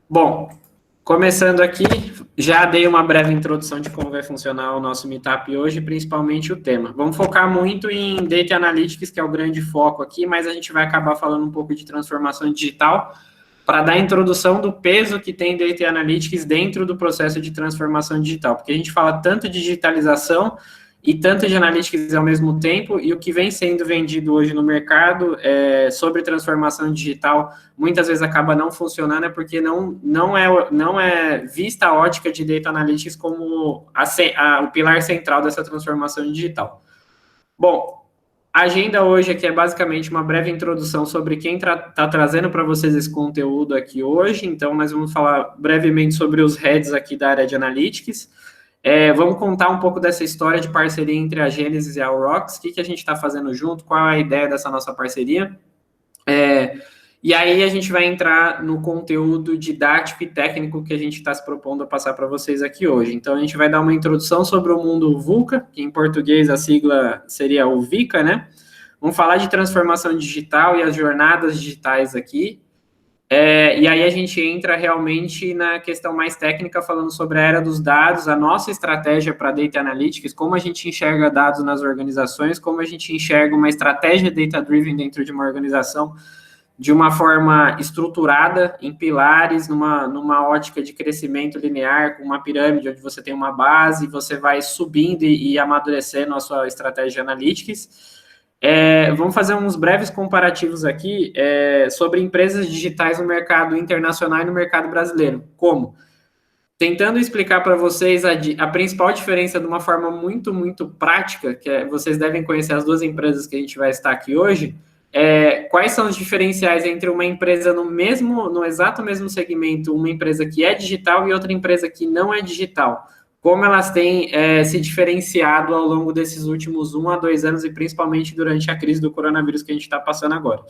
Bom, começando aqui, já dei uma breve introdução de como vai funcionar o nosso Meetup hoje, principalmente o tema. Vamos focar muito em Data Analytics, que é o grande foco aqui, mas a gente vai acabar falando um pouco de transformação digital, para dar a introdução do peso que tem Data Analytics dentro do processo de transformação digital, porque a gente fala tanto de digitalização e tanto de Analytics ao mesmo tempo, e o que vem sendo vendido hoje no mercado sobre transformação digital, muitas vezes acaba não funcionando, porque não é vista a ótica de Data Analytics como o pilar central dessa transformação digital. Bom, a agenda hoje aqui é basicamente uma breve introdução sobre quem está trazendo para vocês esse conteúdo aqui hoje. Então, nós vamos falar brevemente sobre os heads aqui da área de Analytics. Vamos contar um pouco dessa história de parceria entre a Gênesis e a Aurochs, o que a gente está fazendo junto, qual é a ideia dessa nossa parceria. E aí a gente vai entrar no conteúdo didático e técnico que a gente está se propondo a passar para vocês aqui hoje. Então, a gente vai dar uma introdução sobre o mundo VUCA, que em português a sigla seria o VICA, né? Vamos falar de transformação digital e as jornadas digitais aqui. E aí a gente entra realmente na questão mais técnica, falando sobre a era dos dados, a nossa estratégia para Data Analytics, como a gente enxerga dados nas organizações, como a gente enxerga uma estratégia data-driven dentro de uma organização, de uma forma estruturada, em pilares, numa ótica de crescimento linear, com uma pirâmide, onde você tem uma base, você vai subindo e amadurecendo a sua estratégia de analytics. Vamos fazer uns breves comparativos aqui sobre empresas digitais no mercado internacional e no mercado brasileiro. Como? Tentando explicar para vocês a principal diferença de uma forma muito, muito prática, que vocês devem conhecer as duas empresas que a gente vai estar aqui hoje. Quais são os diferenciais entre uma empresa no exato mesmo segmento, uma empresa que é digital e outra empresa que não é digital? Como elas têm se diferenciado ao longo desses últimos 1 a 2 anos e principalmente durante a crise do coronavírus que a gente está passando agora.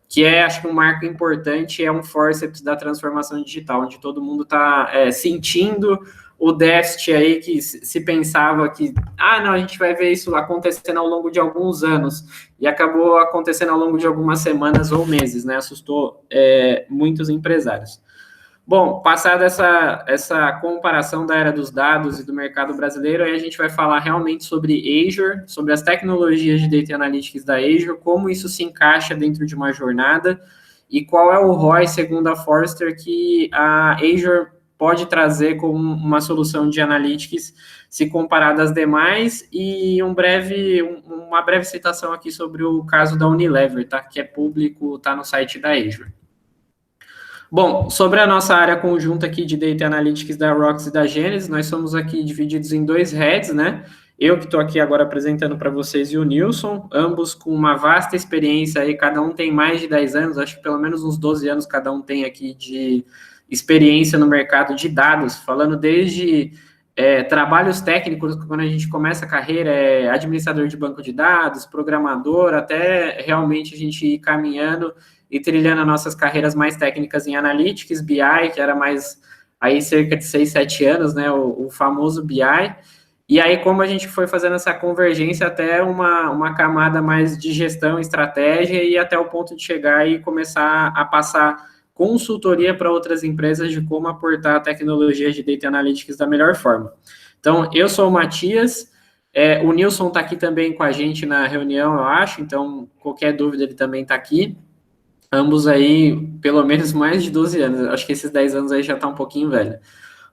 Que acho que um marco importante, é um forceps da transformação digital, onde todo mundo está sentindo o déficit aí que se pensava que, não, a gente vai ver isso acontecendo ao longo de alguns anos, e acabou acontecendo ao longo de algumas semanas ou meses, né? Assustou muitos empresários. Bom, passada essa comparação da era dos dados e do mercado brasileiro, aí a gente vai falar realmente sobre Azure, sobre as tecnologias de Data Analytics da Azure, como isso se encaixa dentro de uma jornada, e qual é o ROI, segundo a Forrester, que a Azure pode trazer como uma solução de Analytics se comparada às demais, e uma breve citação aqui sobre o caso da Unilever, tá? Que é público, está no site da Azure. Bom, sobre a nossa área conjunta aqui de Data Analytics da Aurochs e da Gênesis, nós somos aqui divididos em 2 heads, né? Eu que estou aqui agora apresentando para vocês e o Nilson, ambos com uma vasta experiência aí, cada um tem mais de 10 anos, acho que pelo menos uns 12 anos cada um tem aqui de experiência no mercado de dados, falando desde trabalhos técnicos, quando a gente começa a carreira, administrador de banco de dados, programador, até realmente a gente ir caminhando e trilhando as nossas carreiras mais técnicas em Analytics, BI, que era mais aí cerca de 6, 7 anos, né, o famoso BI, e aí como a gente foi fazendo essa convergência até uma camada mais de gestão, estratégia, e até o ponto de chegar e começar a passar consultoria para outras empresas de como aportar a tecnologia de Data Analytics da melhor forma. Então, eu sou o Matias, o Nilson está aqui também com a gente na reunião, eu acho, então qualquer dúvida ele também está aqui. Ambos aí, pelo menos mais de 12 anos. Acho que esses 10 anos aí já está um pouquinho velho.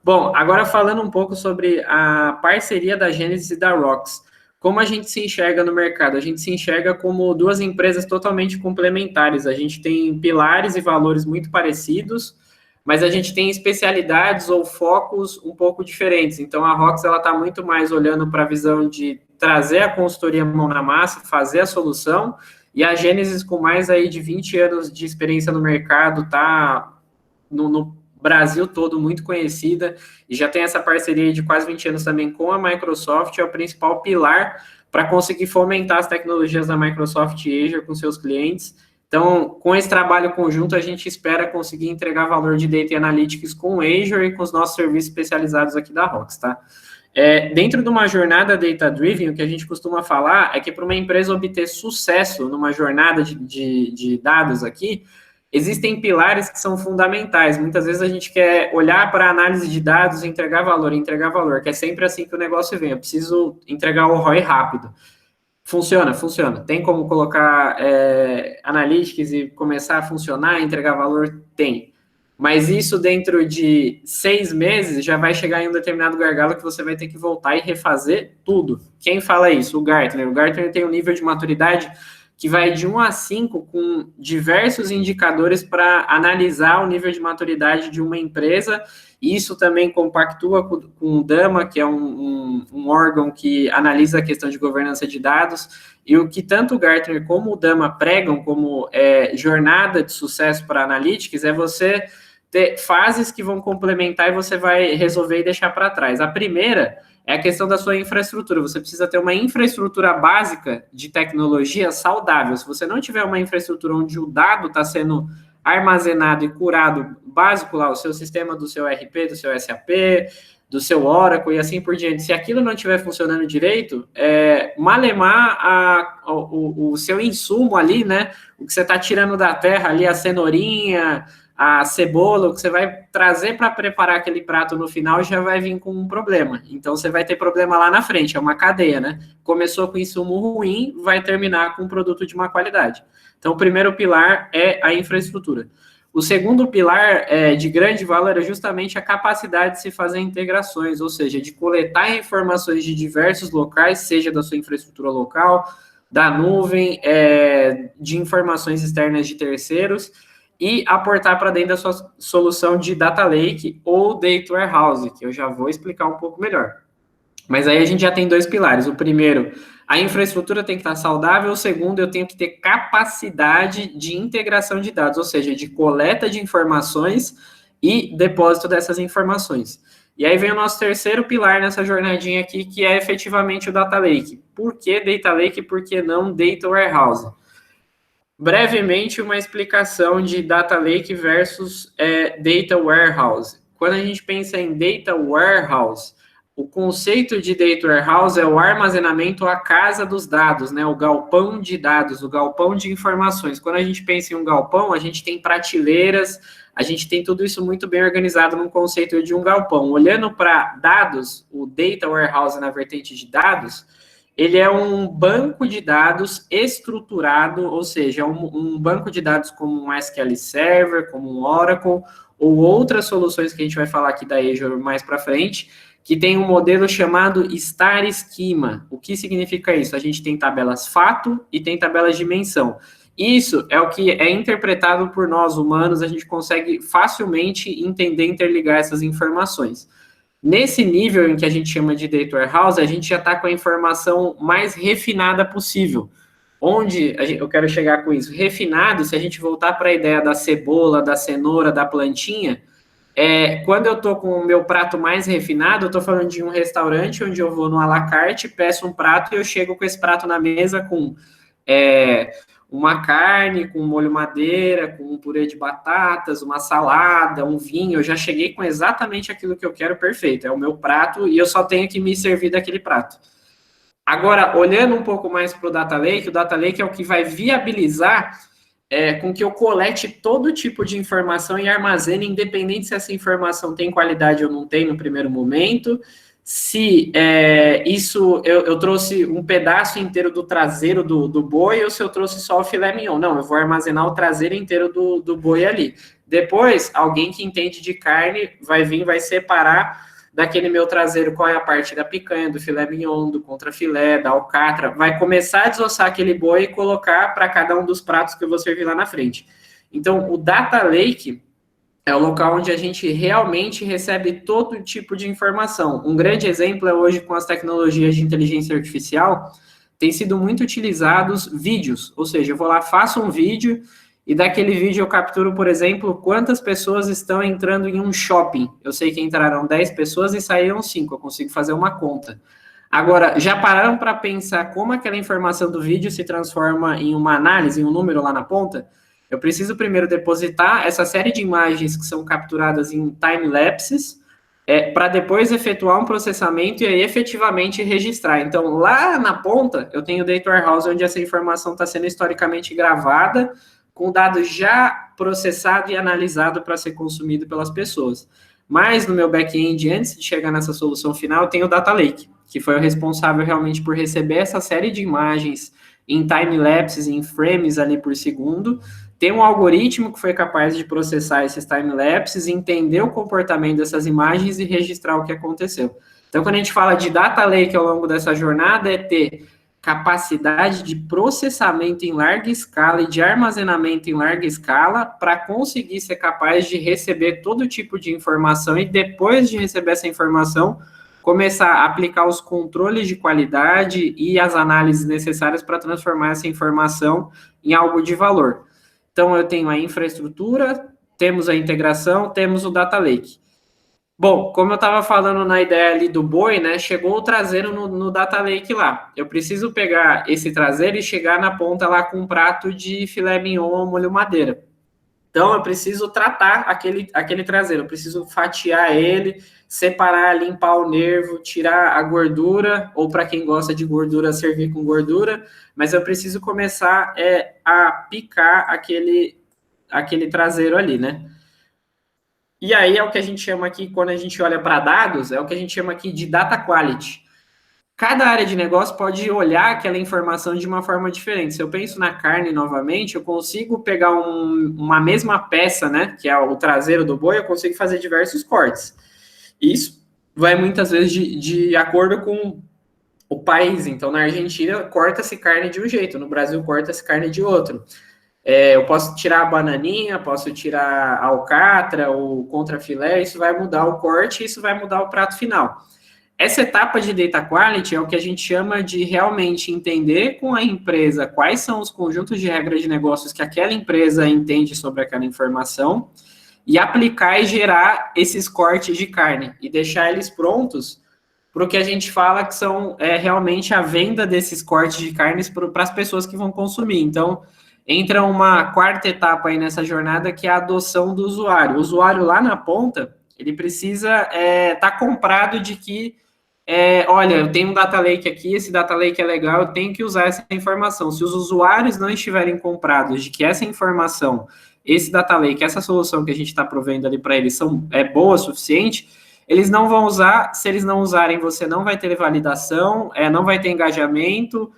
Bom, agora falando um pouco sobre a parceria da Gênesis e da Aurochs. Como a gente se enxerga no mercado? A gente se enxerga como duas empresas totalmente complementares. A gente tem pilares e valores muito parecidos, mas a gente tem especialidades ou focos um pouco diferentes. Então, a Aurochs está muito mais olhando para a visão de trazer a consultoria mão na massa, fazer a solução, e a Gênesis, com mais aí de 20 anos de experiência no mercado, está no Brasil todo muito conhecida, e já tem essa parceria de quase 20 anos também com a Microsoft, é o principal pilar para conseguir fomentar as tecnologias da Microsoft e Azure com seus clientes. Então, com esse trabalho conjunto, a gente espera conseguir entregar valor de Data Analytics com o Azure e com os nossos serviços especializados aqui da Aurochs, tá? Dentro de uma jornada data-driven, o que a gente costuma falar é que para uma empresa obter sucesso numa jornada de dados aqui, Existem pilares que são fundamentais. Muitas vezes a gente quer olhar para a análise de dados, entregar valor, que é sempre assim que o negócio vem. Eu preciso entregar o ROI rápido. Funciona. Tem como colocar analytics e começar a funcionar, entregar valor? Tem. Mas isso dentro de 6 meses já vai chegar em um determinado gargalo que você vai ter que voltar e refazer tudo. Quem fala isso? O Gartner. O Gartner tem um nível de maturidade que vai de 1 a 5 com diversos indicadores para analisar o nível de maturidade de uma empresa. Isso também compactua com o DAMA, que é um órgão que analisa a questão de governança de dados, e o que tanto o Gartner como o DAMA pregam como jornada de sucesso para analytics é você ter fases que vão complementar e você vai resolver e deixar para trás. A primeira é a questão da sua infraestrutura. Você precisa ter uma infraestrutura básica de tecnologia saudável. Se você não tiver uma infraestrutura onde o dado está sendo armazenado e curado básico lá, o seu sistema do seu RP, do seu SAP, do seu Oracle e assim por diante, se aquilo não estiver funcionando direito, malemar o seu insumo ali, né? O que você está tirando da terra ali, a cenourinha, a cebola, o que você vai trazer para preparar aquele prato no final já vai vir com um problema. Então, você vai ter problema lá na frente, é uma cadeia, né? Começou com insumo ruim, vai terminar com um produto de má qualidade. Então, o primeiro pilar é a infraestrutura. O segundo pilar de grande valor é justamente a capacidade de se fazer integrações, ou seja, de coletar informações de diversos locais, seja da sua infraestrutura local, da nuvem, de informações externas de terceiros, e aportar para dentro da sua solução de Data Lake ou Data Warehouse, que eu já vou explicar um pouco melhor. Mas aí a gente já tem 2 pilares. O primeiro, a infraestrutura tem que estar saudável. O segundo, eu tenho que ter capacidade de integração de dados, ou seja, de coleta de informações e depósito dessas informações. E aí vem o nosso terceiro pilar nessa jornadinha aqui, que é efetivamente o Data Lake. Por que Data Lake e por que não Data Warehouse? Brevemente, uma explicação de Data Lake versus Data Warehouse. Quando a gente pensa em Data Warehouse, o conceito de Data Warehouse é o armazenamento à casa dos dados, né? O galpão de dados, o galpão de informações. Quando a gente pensa em um galpão, a gente tem prateleiras, a gente tem tudo isso muito bem organizado num conceito de um galpão. Olhando para dados, o Data Warehouse na vertente de dados, ele é um banco de dados estruturado, ou seja, um banco de dados como um SQL Server, como um Oracle, ou outras soluções que a gente vai falar aqui da Azure mais para frente, que tem um modelo chamado Star Schema. O que significa isso? A gente tem tabelas fato e tem tabelas dimensão. Isso é o que é interpretado por nós humanos, a gente consegue facilmente entender e interligar essas informações. Nesse nível em que a gente chama de Data Warehouse, a gente já está com a informação mais refinada possível. Onde eu quero chegar com isso? Refinado, se a gente voltar para a ideia da cebola, da cenoura, da plantinha, quando eu estou com o meu prato mais refinado, eu estou falando de um restaurante onde eu vou no à la carte, peço um prato e eu chego com esse prato na mesa com uma carne, com molho madeira, com um purê de batatas, uma salada, um vinho. Eu já cheguei com exatamente aquilo que eu quero, perfeito. É o meu prato e eu só tenho que me servir daquele prato. Agora, olhando um pouco mais para o Data Lake é o que vai viabilizar com que eu colete todo tipo de informação e armazene, independente se essa informação tem qualidade ou não tem no primeiro momento, se eu trouxe um pedaço inteiro do traseiro do boi ou se eu trouxe só o filé mignon. Não, eu vou armazenar o traseiro inteiro do boi ali. Depois, alguém que entende de carne vai vir, vai separar daquele meu traseiro qual é a parte da picanha, do filé mignon, do contrafilé, da alcatra, vai começar a desossar aquele boi e colocar para cada um dos pratos que eu vou servir lá na frente. Então, o Data Lake é o local onde a gente realmente recebe todo tipo de informação. Um grande exemplo é hoje com as tecnologias de inteligência artificial, tem sido muito utilizados vídeos, ou seja, eu vou lá, faço um vídeo, e daquele vídeo eu capturo, por exemplo, quantas pessoas estão entrando em um shopping. Eu sei que entraram 10 pessoas e saíram 5, eu consigo fazer uma conta. Agora, já pararam para pensar como aquela informação do vídeo se transforma em uma análise, em um número lá na ponta? Eu preciso primeiro depositar essa série de imagens que são capturadas em time-lapses, para depois efetuar um processamento e aí efetivamente registrar. Então, lá na ponta, eu tenho o Data Warehouse, onde essa informação está sendo historicamente gravada, com dados já processado e analisado para ser consumido pelas pessoas. Mas no meu back-end, antes de chegar nessa solução final, tem o Data Lake, que foi o responsável realmente por receber essa série de imagens em time-lapses, em frames ali por segundo. Tem um algoritmo que foi capaz de processar esses time-lapses, entender o comportamento dessas imagens e registrar o que aconteceu. Então, quando a gente fala de Data Lake ao longo dessa jornada, é ter capacidade de processamento em larga escala e de armazenamento em larga escala para conseguir ser capaz de receber todo tipo de informação e, depois de receber essa informação, começar a aplicar os controles de qualidade e as análises necessárias para transformar essa informação em algo de valor. Então, eu tenho a infraestrutura, temos a integração, temos o Data Lake. Bom, como eu estava falando na ideia ali do boi, né, chegou o traseiro no Data Lake lá. Eu preciso pegar esse traseiro e chegar na ponta lá com um prato de filé mignon ao molho madeira. Então, eu preciso tratar aquele traseiro, eu preciso fatiar ele, separar, limpar o nervo, tirar a gordura, ou para quem gosta de gordura, servir com gordura, mas eu preciso começar a picar aquele traseiro ali, né? E aí é o que a gente chama aqui, quando a gente olha para dados, é o que a gente chama aqui de data quality. Cada área de negócio pode olhar aquela informação de uma forma diferente. Se eu penso na carne novamente, eu consigo pegar uma mesma peça, né, que é o traseiro do boi, eu consigo fazer diversos cortes. Isso vai muitas vezes de acordo com o país. Então, na Argentina, corta-se carne de um jeito, no Brasil, corta-se carne de outro. Eu posso tirar a bananinha, posso tirar a alcatra, o contrafilé, isso vai mudar o corte, isso vai mudar o prato final. Essa etapa de data quality é o que a gente chama de realmente entender com a empresa quais são os conjuntos de regras de negócios que aquela empresa entende sobre aquela informação e aplicar e gerar esses cortes de carne e deixar eles prontos para o que a gente fala que são realmente a venda desses cortes de carnes para as pessoas que vão consumir. Então, entra uma quarta etapa aí nessa jornada, que é a adoção do usuário. O usuário lá na ponta, ele precisa estar comprado de que, olha, eu tenho um data lake aqui, esse data lake é legal, eu tenho que usar essa informação. Se os usuários não estiverem comprados de que essa informação, esse data lake, essa solução que a gente está provendo ali para eles é boa o suficiente, eles não vão usar. Se eles não usarem, você não vai ter validação, não vai ter engajamento,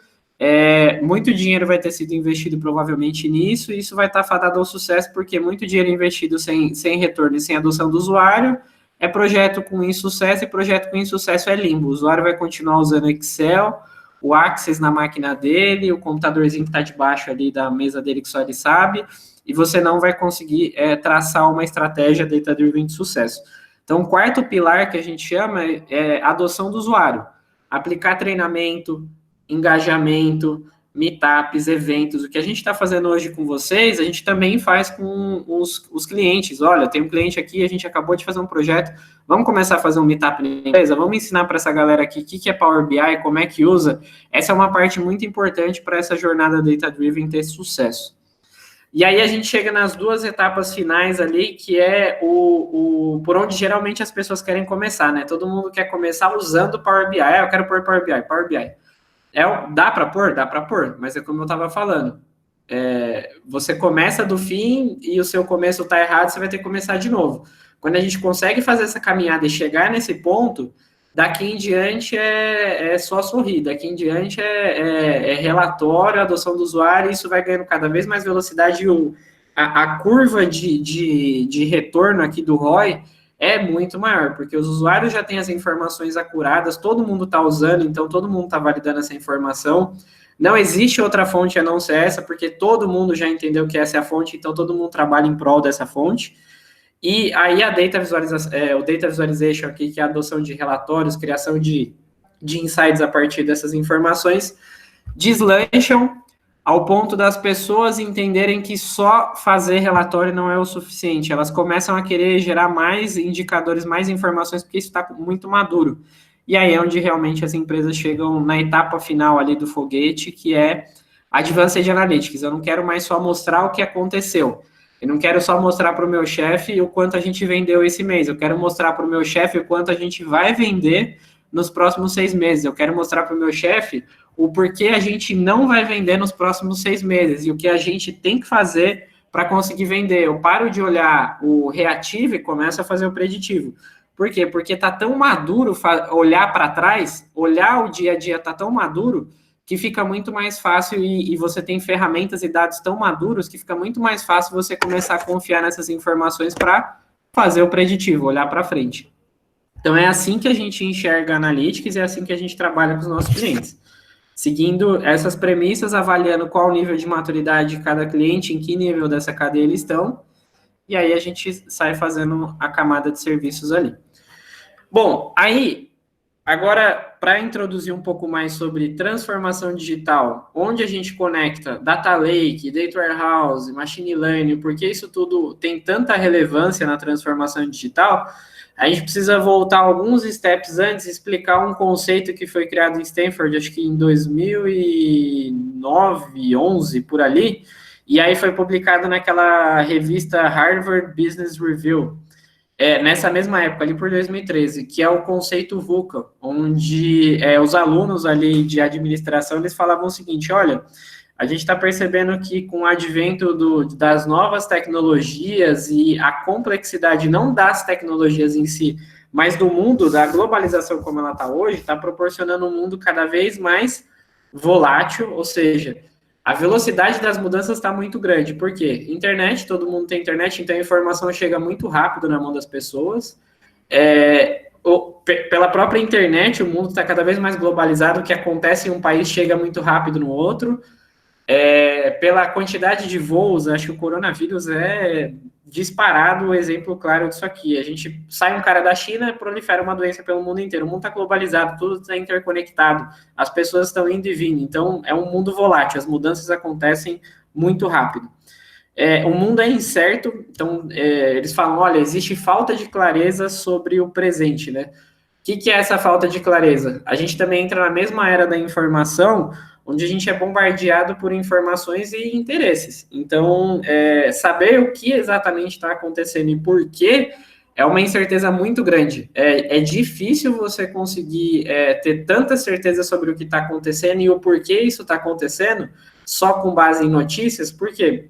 muito dinheiro vai ter sido investido provavelmente nisso, e isso vai estar fadado ao sucesso, porque muito dinheiro investido sem retorno e sem adoção do usuário é projeto com insucesso, e projeto com insucesso é limbo. O usuário vai continuar usando Excel, o Access na máquina dele, o computadorzinho que está debaixo ali da mesa dele que só ele sabe, e você não vai conseguir traçar uma estratégia data-driven de sucesso. Então, o quarto pilar que a gente chama é adoção do usuário. Aplicar treinamento, engajamento, meetups, eventos. O que a gente está fazendo hoje com vocês, a gente também faz com os clientes. Olha, tem um cliente aqui, a gente acabou de fazer um projeto, vamos começar a fazer um meetup na empresa, vamos ensinar para essa galera aqui o que é Power BI, como é que usa. Essa é uma parte muito importante para essa jornada data-driven ter sucesso. E aí a gente chega nas duas etapas finais ali, que é por onde geralmente as pessoas querem começar, né? Todo mundo quer começar usando Power BI. Eu quero pôr Power BI. Dá para pôr? Dá para pôr, mas é como eu estava falando. Você começa do fim e o seu começo está errado, você vai ter que começar de novo. Quando a gente consegue fazer essa caminhada e chegar nesse ponto, daqui em diante é só sorrir, daqui em diante é relatório, adoção do usuário, e isso vai ganhando cada vez mais velocidade, e a curva de retorno aqui do ROI é muito maior, porque os usuários já têm as informações acuradas, todo mundo está usando, então todo mundo está validando essa informação. Não existe outra fonte a não ser essa, porque todo mundo já entendeu que essa é a fonte, então todo mundo trabalha em prol dessa fonte. E aí o Data Visualization aqui, que é a adoção de relatórios, criação de insights a partir dessas informações, deslancham ao ponto das pessoas entenderem que só fazer relatório não é o suficiente. Elas começam a querer gerar mais indicadores, mais informações, porque isso está muito maduro. E aí é onde realmente as empresas chegam na etapa final ali do foguete, que é Advanced Analytics. Eu não quero mais só mostrar o que aconteceu. Eu não quero só mostrar para o meu chefe o quanto a gente vendeu esse mês. Eu quero mostrar para o meu chefe o quanto a gente vai vender nos próximos 6 meses. Eu quero mostrar para o meu chefe o porquê a gente não vai vender nos próximos 6 meses e o que a gente tem que fazer para conseguir vender. Eu paro de olhar o reativo e começo a fazer o preditivo. Por quê? Porque está tão maduro olhar para trás, olhar o dia a dia está tão maduro que fica muito mais fácil e você tem ferramentas e dados tão maduros que fica muito mais fácil você começar a confiar nessas informações para fazer o preditivo, olhar para frente. Então, é assim que a gente enxerga a Analytics e é assim que a gente trabalha com os nossos clientes. Seguindo essas premissas, avaliando qual o nível de maturidade de cada cliente, em que nível dessa cadeia eles estão, e aí a gente sai fazendo a camada de serviços ali. Bom, aí, agora, para introduzir um pouco mais sobre transformação digital, onde a gente conecta Data Lake, Data Warehouse, Machine Learning, porque isso tudo tem tanta relevância na transformação digital, a gente precisa voltar alguns steps antes e explicar um conceito que foi criado em Stanford, acho que em 2009, 11, por ali, e aí foi publicado naquela revista Harvard Business Review, nessa mesma época, ali por 2013, que é o conceito VUCA, onde os alunos ali de administração, eles falavam o seguinte, olha, a gente está percebendo que com o advento das novas tecnologias e a complexidade não das tecnologias em si, mas do mundo, da globalização como ela está hoje, está proporcionando um mundo cada vez mais volátil, ou seja, a velocidade das mudanças está muito grande. Por quê? Internet, todo mundo tem internet, então a informação chega muito rápido na mão das pessoas. Pela própria internet, o mundo está cada vez mais globalizado, o que acontece em um país chega muito rápido no outro. Pela quantidade de voos, acho que o coronavírus é disparado o exemplo claro disso aqui. A gente sai um cara da China, prolifera uma doença pelo mundo inteiro. O mundo está globalizado, tudo está interconectado, as pessoas estão indo e vindo. Então, é um mundo volátil, as mudanças acontecem muito rápido. O mundo é incerto, então eles falam, olha, existe falta de clareza sobre o presente, né? O que é essa falta de clareza? A gente também entra na mesma era da informação, onde a gente é bombardeado por informações e interesses. Então, saber o que exatamente está acontecendo e por quê é uma incerteza muito grande. É difícil você conseguir ter tanta certeza sobre o que está acontecendo e o porquê isso está acontecendo só com base em notícias, porque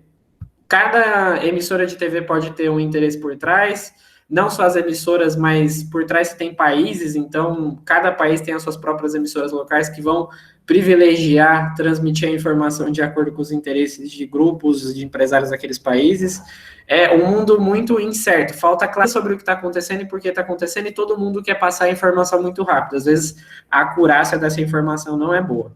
cada emissora de TV pode ter um interesse por trás, não só as emissoras, mas por trás tem países, então cada país tem as suas próprias emissoras locais que vão privilegiar, transmitir a informação de acordo com os interesses de grupos, de empresários daqueles países. É um mundo muito incerto, falta clareza sobre o que está acontecendo e por que está acontecendo, e todo mundo quer passar a informação muito rápido. Às vezes, a acurácia dessa informação não é boa.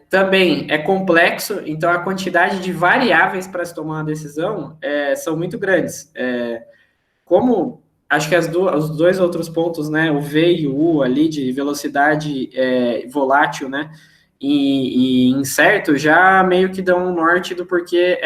Também é complexo, então a quantidade de variáveis para se tomar uma decisão são muito grandes. Como acho que os dois outros pontos, né, o V e o U ali, de velocidade volátil, né, e incerto, já meio que dão um norte do porquê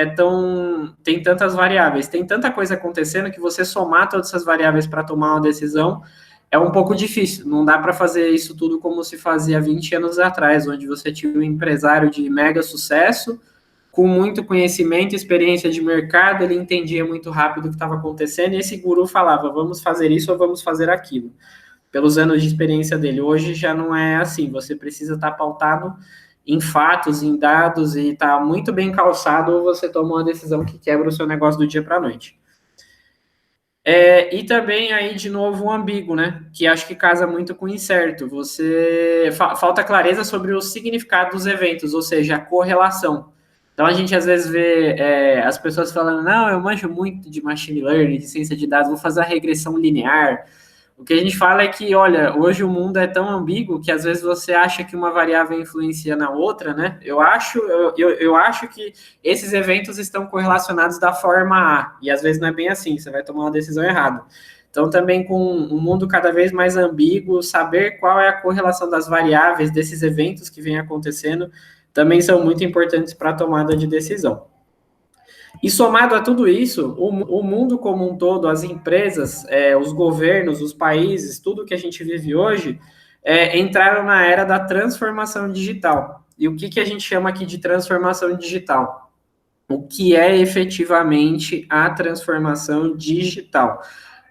tem tantas variáveis, tem tanta coisa acontecendo que você somar todas essas variáveis para tomar uma decisão é um pouco difícil, não dá para fazer isso tudo como se fazia 20 anos atrás, onde você tinha um empresário de mega sucesso, com muito conhecimento, experiência de mercado, ele entendia muito rápido o que estava acontecendo, e esse guru falava, vamos fazer isso ou vamos fazer aquilo, pelos anos de experiência dele. Hoje já não é assim, você precisa estar pautado em fatos, em dados, e estar muito bem calçado, ou você toma uma decisão que quebra o seu negócio do dia para a noite. E também aí, de novo, o ambíguo, né? Que acho que casa muito com o incerto. Falta clareza sobre o significado dos eventos, ou seja, a correlação. Então, a gente às vezes vê as pessoas falando, não, eu manjo muito de machine learning, de ciência de dados, vou fazer a regressão linear. O que a gente fala é que, olha, hoje o mundo é tão ambíguo que às vezes você acha que uma variável influencia na outra, né? Eu acho que esses eventos estão correlacionados da forma A, e às vezes não é bem assim, você vai tomar uma decisão errada. Então, também com um mundo cada vez mais ambíguo, saber qual é a correlação das variáveis desses eventos que vem acontecendo também são muito importantes para a tomada de decisão. E somado a tudo isso, o mundo como um todo, as empresas, os governos, os países, tudo que a gente vive hoje, entraram na era da transformação digital. E o que a gente chama aqui de transformação digital? O que é efetivamente a transformação digital?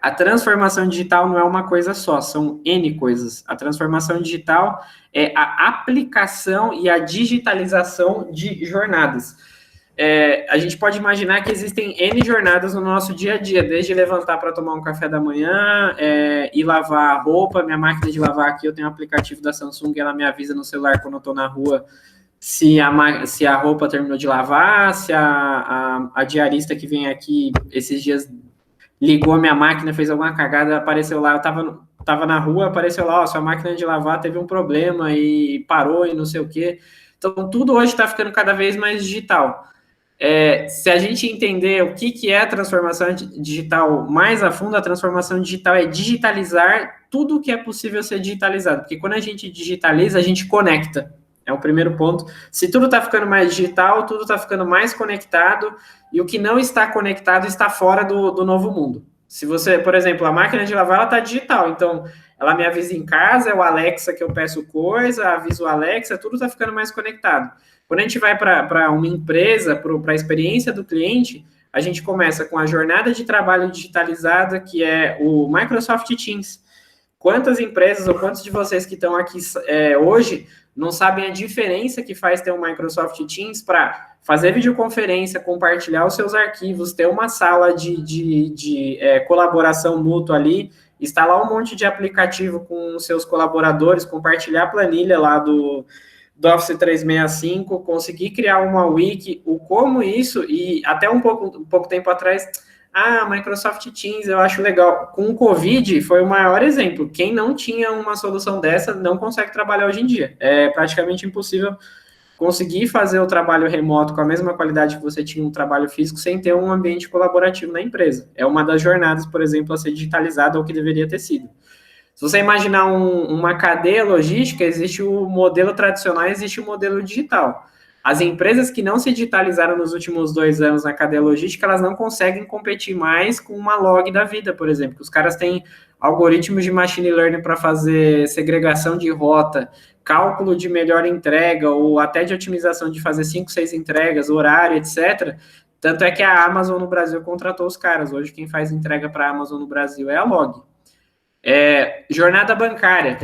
A transformação digital não é uma coisa só, são N coisas. A transformação digital é a aplicação e a digitalização de jornadas. A gente pode imaginar que existem N jornadas no nosso dia a dia, desde levantar para tomar um café da manhã, ir lavar a roupa. Minha máquina de lavar aqui, eu tenho um aplicativo da Samsung, ela me avisa no celular quando eu estou na rua se a roupa terminou de lavar, se a diarista que vem aqui esses dias ligou a minha máquina, fez alguma cagada, apareceu lá, eu tava na rua, apareceu lá, sua máquina de lavar teve um problema e parou e não sei o quê. Então, tudo hoje está ficando cada vez mais digital. Se a gente entender o que é a transformação digital mais a fundo, a transformação digital é digitalizar tudo o que é possível ser digitalizado, porque quando a gente digitaliza, a gente conecta. É o primeiro ponto. Se tudo está ficando mais digital, tudo está ficando mais conectado, e o que não está conectado está fora do novo mundo. Se você, por exemplo, a máquina de lavar, ela está digital, então ela me avisa em casa, é o Alexa que eu peço coisa, aviso o Alexa, tudo está ficando mais conectado. Quando a gente vai para uma empresa, para a experiência do cliente, a gente começa com a jornada de trabalho digitalizada, que é o Microsoft Teams. Quantas empresas ou quantos de vocês que estão aqui hoje não sabem a diferença que faz ter um Microsoft Teams para fazer videoconferência, compartilhar os seus arquivos, ter uma sala de colaboração mútua ali, instalar um monte de aplicativo com os seus colaboradores, compartilhar a planilha lá do Office 365, conseguir criar uma wiki, o como isso, e até um pouco tempo atrás, Microsoft Teams, eu acho legal. Com o Covid, foi o maior exemplo. Quem não tinha uma solução dessa não consegue trabalhar hoje em dia. É praticamente impossível conseguir fazer o trabalho remoto com a mesma qualidade que você tinha um trabalho físico sem ter um ambiente colaborativo na empresa. É uma das jornadas, por exemplo, a ser digitalizada, ou que deveria ter sido. Se você imaginar uma cadeia logística, existe o modelo tradicional e existe o modelo digital. As empresas que não se digitalizaram nos últimos 2 anos na cadeia logística, elas não conseguem competir mais com uma log da vida, por exemplo, que os caras têm algoritmos de machine learning para fazer segregação de rota, cálculo de melhor entrega, ou até de otimização de fazer 5, 6 entregas, horário, etc. Tanto é que a Amazon no Brasil contratou os caras. Hoje quem faz entrega para a Amazon no Brasil é a Log. Jornada bancária,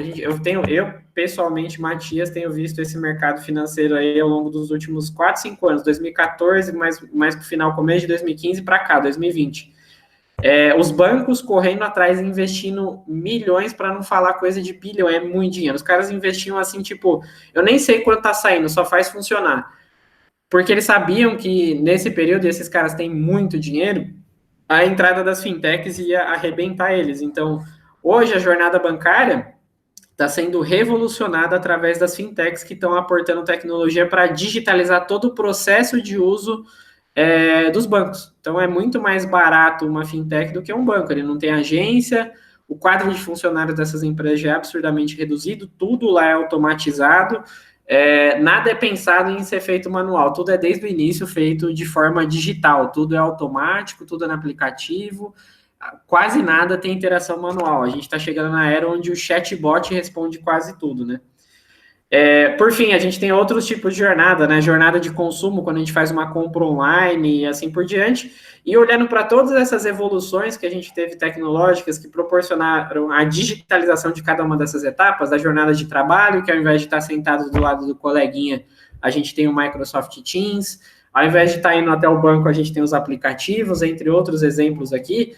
eu pessoalmente, Matias, tenho visto esse mercado financeiro aí ao longo dos últimos 4, 5 anos, 2014, mais pro final, começo de 2015 para cá, 2020. Os bancos correndo atrás, investindo milhões, para não falar coisa de bilhão, é muito dinheiro. Os caras investiam assim, tipo, eu nem sei quanto tá saindo, só faz funcionar. Porque eles sabiam que nesse período, esses caras têm muito dinheiro, a entrada das fintechs ia arrebentar eles. Então, hoje, a jornada bancária está sendo revolucionada através das fintechs que estão aportando tecnologia para digitalizar todo o processo de uso dos bancos. Então, é muito mais barato uma fintech do que um banco. Ele não tem agência, o quadro de funcionários dessas empresas já é absurdamente reduzido, tudo lá é automatizado, nada é pensado em ser feito manual, tudo é desde o início feito de forma digital, tudo é automático, tudo é no aplicativo, quase nada tem interação manual. A gente está chegando na era onde o chatbot responde quase tudo, né? Por fim, a gente tem outros tipos de jornada, né? Jornada de consumo, quando a gente faz uma compra online e assim por diante. E olhando para todas essas evoluções que a gente teve tecnológicas que proporcionaram a digitalização de cada uma dessas etapas, da jornada de trabalho, que ao invés de estar sentado do lado do coleguinha, a gente tem o Microsoft Teams. Ao invés de estar indo até o banco, a gente tem os aplicativos, entre outros exemplos aqui.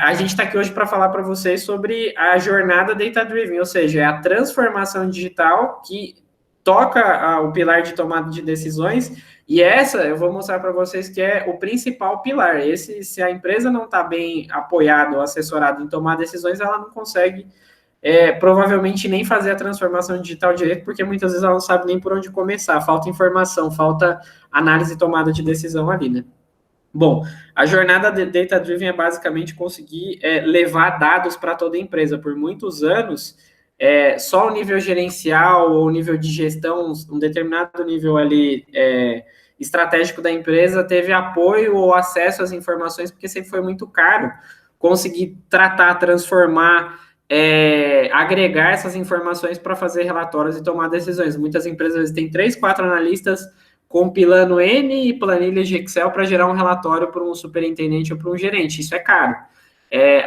A gente está aqui hoje para falar para vocês sobre a jornada data-driven, ou seja, é a transformação digital que toca o pilar de tomada de decisões, e essa eu vou mostrar para vocês que é o principal pilar. Se a empresa não está bem apoiada ou assessorada em tomar decisões, ela não consegue provavelmente nem fazer a transformação digital direito, porque muitas vezes ela não sabe nem por onde começar, falta informação, falta análise e tomada de decisão ali, né? Bom, a jornada de data-driven é basicamente conseguir levar dados para toda a empresa. Por muitos anos, só o nível gerencial ou o nível de gestão, um determinado nível ali estratégico da empresa teve apoio ou acesso às informações, porque sempre foi muito caro conseguir tratar, transformar, agregar essas informações para fazer relatórios e tomar decisões. Muitas empresas têm 3, 4 analistas compilando N planilhas de Excel para gerar um relatório para um superintendente ou para um gerente. Isso é caro.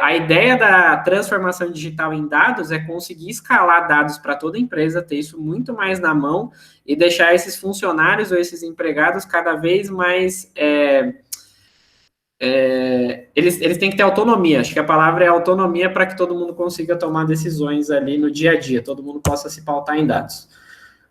A ideia da transformação digital em dados é conseguir escalar dados para toda empresa, ter isso muito mais na mão e deixar esses funcionários ou esses empregados cada vez mais... eles têm que ter autonomia, acho que a palavra é autonomia para que todo mundo consiga tomar decisões ali no dia a dia, todo mundo possa se pautar em dados.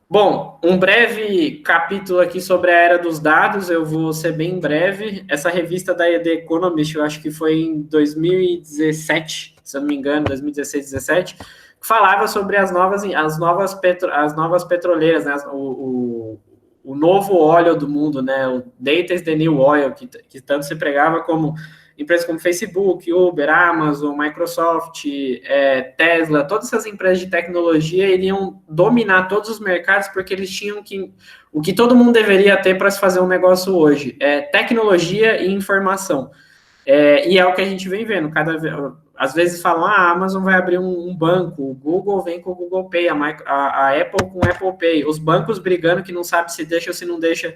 Bom, um breve capítulo aqui sobre a era dos dados, eu vou ser bem breve. Essa revista da The Economist, eu acho que foi em 2017, se eu não me engano, 2016, 2017, que falava sobre as novas petroleiras, né? O novo óleo do mundo, né? O Data is the New Oil, que tanto se pregava como empresas como Facebook, Uber, Amazon, Microsoft, Tesla, todas essas empresas de tecnologia iriam dominar todos os mercados porque eles tinham o que todo mundo deveria ter para se fazer um negócio hoje, tecnologia e informação. E é o que a gente vem vendo, às vezes falam, a Amazon vai abrir um banco, o Google vem com o Google Pay, a Apple com o Apple Pay, os bancos brigando que não sabe se deixa ou se não deixa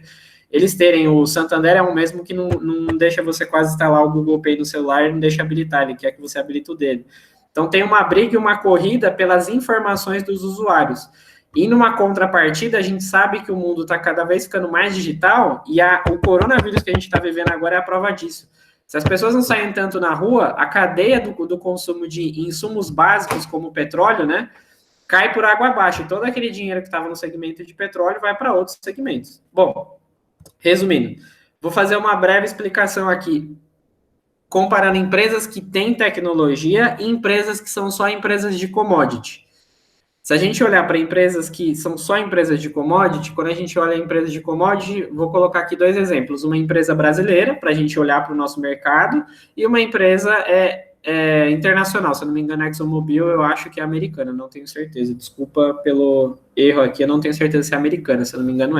eles terem. O Santander é o mesmo que não deixa você quase instalar o Google Pay no celular e não deixa habilitar, ele quer que você habilite o dele. Então tem uma briga e uma corrida pelas informações dos usuários. E numa contrapartida, a gente sabe que o mundo está cada vez ficando mais digital e o coronavírus que a gente está vivendo agora é a prova disso. Se as pessoas não saem tanto na rua, a cadeia do consumo de insumos básicos, como o petróleo, né, cai por água abaixo. E todo aquele dinheiro que estava no segmento de petróleo vai para outros segmentos. Bom, resumindo, vou fazer uma breve explicação aqui, comparando empresas que têm tecnologia e empresas que são só empresas de commodity. Se a gente olhar para empresas que são só empresas de commodity, quando a gente olha empresas de commodity, vou colocar aqui dois exemplos. Uma empresa brasileira, para a gente olhar para o nosso mercado, e uma empresa internacional. Se eu não me engano, a ExxonMobil, eu acho que é americana, não tenho certeza. Desculpa pelo erro aqui, eu não tenho certeza se é americana, se eu não me engano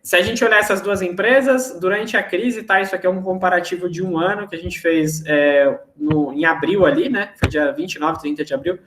se a gente olhar essas duas empresas, durante a crise, tá? Isso aqui é um comparativo de um ano que a gente fez em abril ali, né? Foi dia 29, 30 de abril.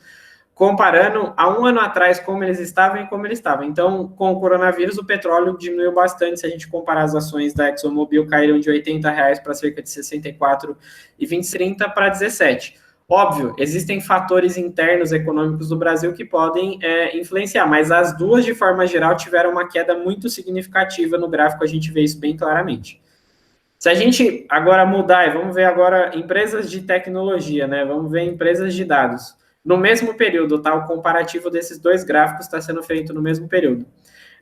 Comparando há um ano atrás como eles estavam e como eles estavam. Então, com o coronavírus, o petróleo diminuiu bastante. Se a gente comparar as ações da ExxonMobil, caíram de R$80 para cerca de 64 e 20,30 para 17. Óbvio, existem fatores internos econômicos do Brasil que podem influenciar, mas as duas, de forma geral, tiveram uma queda muito significativa no gráfico, a gente vê isso bem claramente. Se a gente agora mudar, e vamos ver agora empresas de tecnologia, né? Vamos ver empresas de dados. No mesmo período, tá? O comparativo desses dois gráficos está sendo feito no mesmo período.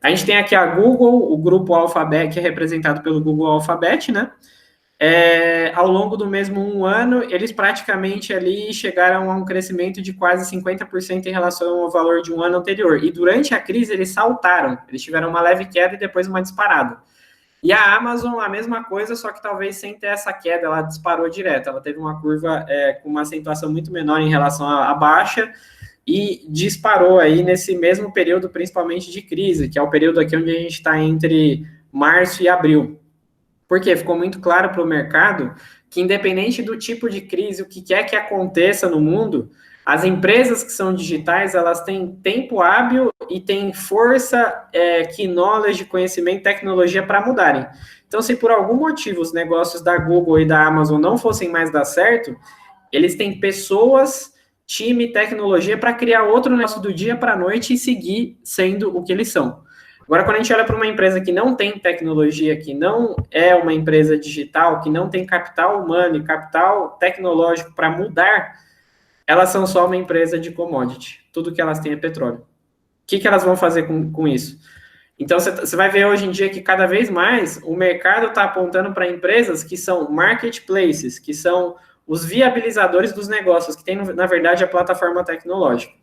A gente tem aqui a Google, o grupo Alphabet, que é representado pelo Google Alphabet, né? Ao longo do mesmo um ano, eles praticamente ali chegaram a um crescimento de quase 50% em relação ao valor de um ano anterior. E durante a crise, eles saltaram. Eles tiveram uma leve queda e depois uma disparada. E a Amazon, a mesma coisa, só que talvez sem ter essa queda, ela disparou direto. Ela teve uma curva com uma acentuação muito menor em relação à baixa e disparou aí nesse mesmo período, principalmente de crise, que é o período aqui onde a gente está entre março e abril. Porque ficou muito claro para o mercado que, independente do tipo de crise, o que quer que aconteça no mundo, as empresas que são digitais, elas têm tempo hábil e têm força, knowledge, conhecimento, tecnologia para mudarem. Então, se por algum motivo os negócios da Google e da Amazon não fossem mais dar certo, eles têm pessoas, time, tecnologia para criar outro negócio do dia para a noite e seguir sendo o que eles são. Agora, quando a gente olha para uma empresa que não tem tecnologia, que não é uma empresa digital, que não tem capital humano e capital tecnológico para mudar, elas são só uma empresa de commodity. Tudo que elas têm é petróleo. O que elas vão fazer com isso? Então, você vai ver hoje em dia que cada vez mais o mercado está apontando para empresas que são marketplaces, que são os viabilizadores dos negócios, que tem, na verdade, a plataforma tecnológica.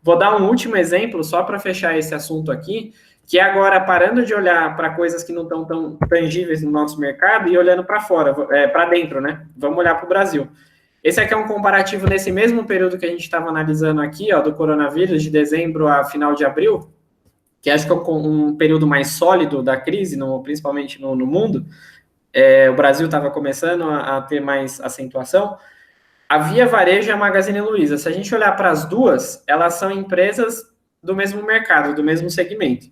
Vou dar um último exemplo, só para fechar esse assunto aqui, que é agora parando de olhar para coisas que não estão tão tangíveis no nosso mercado e olhando para fora, para dentro, né? Vamos olhar para o Brasil. Esse aqui é um comparativo nesse mesmo período que a gente estava analisando aqui, ó, do coronavírus, de dezembro a final de abril, que acho que é um período mais sólido da crise, principalmente no mundo. O Brasil estava começando a ter mais acentuação. A Via Varejo e a Magazine Luiza, se a gente olhar para as duas, elas são empresas do mesmo mercado, do mesmo segmento.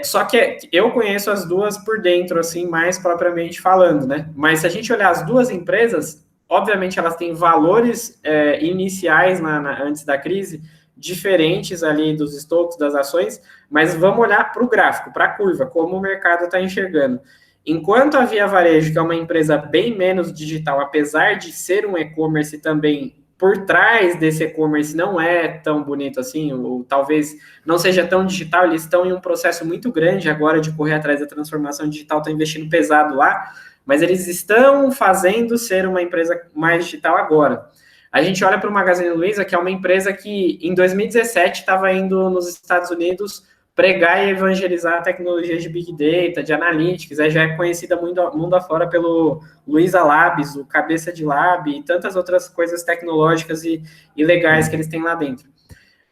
Só que eu conheço as duas por dentro, assim, mais propriamente falando, né? Mas se a gente olhar as duas empresas, obviamente elas têm valores iniciais antes da crise, diferentes ali dos estoques das ações, mas vamos olhar para o gráfico, para a curva, como o mercado está enxergando. Enquanto a Via Varejo, que é uma empresa bem menos digital, apesar de ser um e-commerce também, por trás desse e-commerce não é tão bonito assim, ou talvez não seja tão digital, eles estão em um processo muito grande agora de correr atrás da transformação digital, estão investindo pesado lá, mas eles estão fazendo ser uma empresa mais digital agora. A gente olha para o Magazine Luiza, que é uma empresa que em 2017 estava indo nos Estados Unidos pregar e evangelizar tecnologias de Big Data, de Analytics, já é conhecida mundo afora pelo Luiza Labs, o Cabeça de Lab e tantas outras coisas tecnológicas e legais que eles têm lá dentro.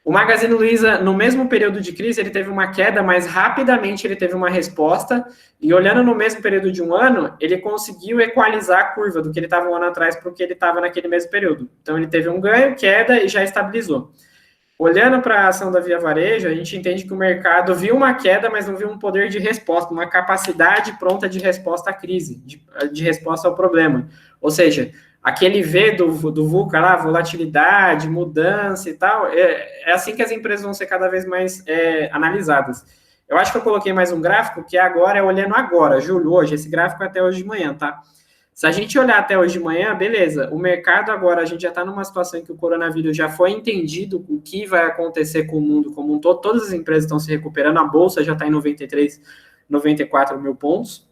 O Magazine Luiza, no mesmo período de crise, ele teve uma queda, mas rapidamente ele teve uma resposta, e olhando no mesmo período de um ano, ele conseguiu equalizar a curva do que ele estava um ano atrás para o que ele estava naquele mesmo período. Então, ele teve um ganho, queda e já estabilizou. Olhando para a ação da Via Varejo, a gente entende que o mercado viu uma queda, mas não viu um poder de resposta, uma capacidade pronta de resposta à crise, de resposta ao problema. Ou seja, aquele V do VUCA lá, volatilidade, mudança e tal, é assim que as empresas vão ser cada vez mais analisadas. Eu acho que eu coloquei mais um gráfico, que agora é olhando agora, julho, hoje, esse gráfico é até hoje de manhã, tá? Se a gente olhar até hoje de manhã, beleza, o mercado agora, a gente já está numa situação em que o coronavírus já foi entendido o que vai acontecer com o mundo como um todo, todas as empresas estão se recuperando, a Bolsa já está em 93, 94 mil pontos.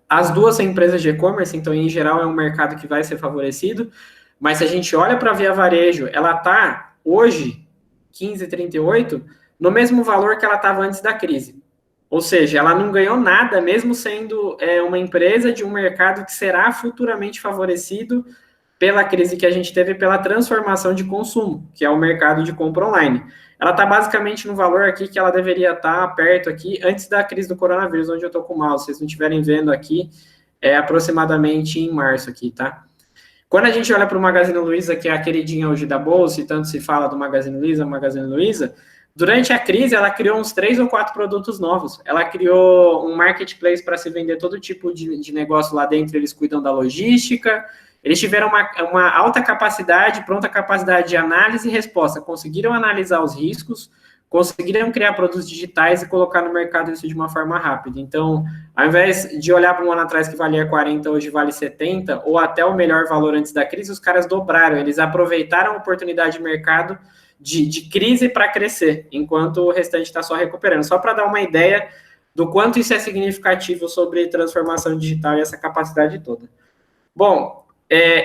As duas são empresas de e-commerce, então, em geral, é um mercado que vai ser favorecido, mas se a gente olha para a Via Varejo, ela está, hoje, 15,38, no mesmo valor que ela estava antes da crise. Ou seja, ela não ganhou nada, mesmo sendo uma empresa de um mercado que será futuramente favorecido pela crise que a gente teve, pela transformação de consumo, que é o mercado de compra online. Ela está basicamente no valor aqui que ela deveria estar perto aqui, antes da crise do coronavírus, onde eu estou com o mouse. Se vocês não estiverem vendo aqui, é aproximadamente em março aqui, tá? Quando a gente olha para o Magazine Luiza, que é a queridinha hoje da Bolsa, e tanto se fala do Magazine Luiza, durante a crise, ela criou uns 3 ou 4 produtos novos. Ela criou um marketplace para se vender todo tipo de negócio lá dentro. Eles cuidam da logística. Eles tiveram uma alta capacidade, pronta capacidade de análise e resposta. Conseguiram analisar os riscos, conseguiram criar produtos digitais e colocar no mercado isso de uma forma rápida. Então, ao invés de olhar para um ano atrás que valia 40, hoje vale 70, ou até o melhor valor antes da crise, os caras dobraram. Eles aproveitaram a oportunidade de mercado de crise para crescer, enquanto o restante está só recuperando. Só para dar uma ideia do quanto isso é significativo sobre transformação digital e essa capacidade toda. Bom,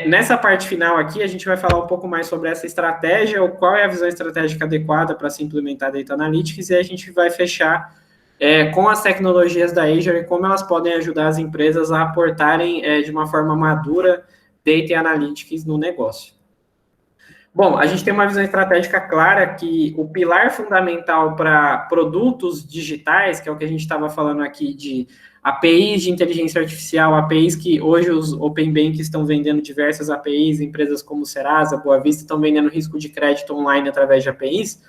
nessa parte final aqui, a gente vai falar um pouco mais sobre essa estratégia, ou qual é a visão estratégica adequada para se implementar Data Analytics, e a gente vai fechar com as tecnologias da Azure e como elas podem ajudar as empresas a aportarem de uma forma madura Data Analytics no negócio. Bom, a gente tem uma visão estratégica clara que o pilar fundamental para produtos digitais, que é o que a gente estava falando aqui de APIs de inteligência artificial, APIs que hoje os Open Bank estão vendendo diversas APIs, empresas como Serasa, Boa Vista estão vendendo risco de crédito online através de APIs.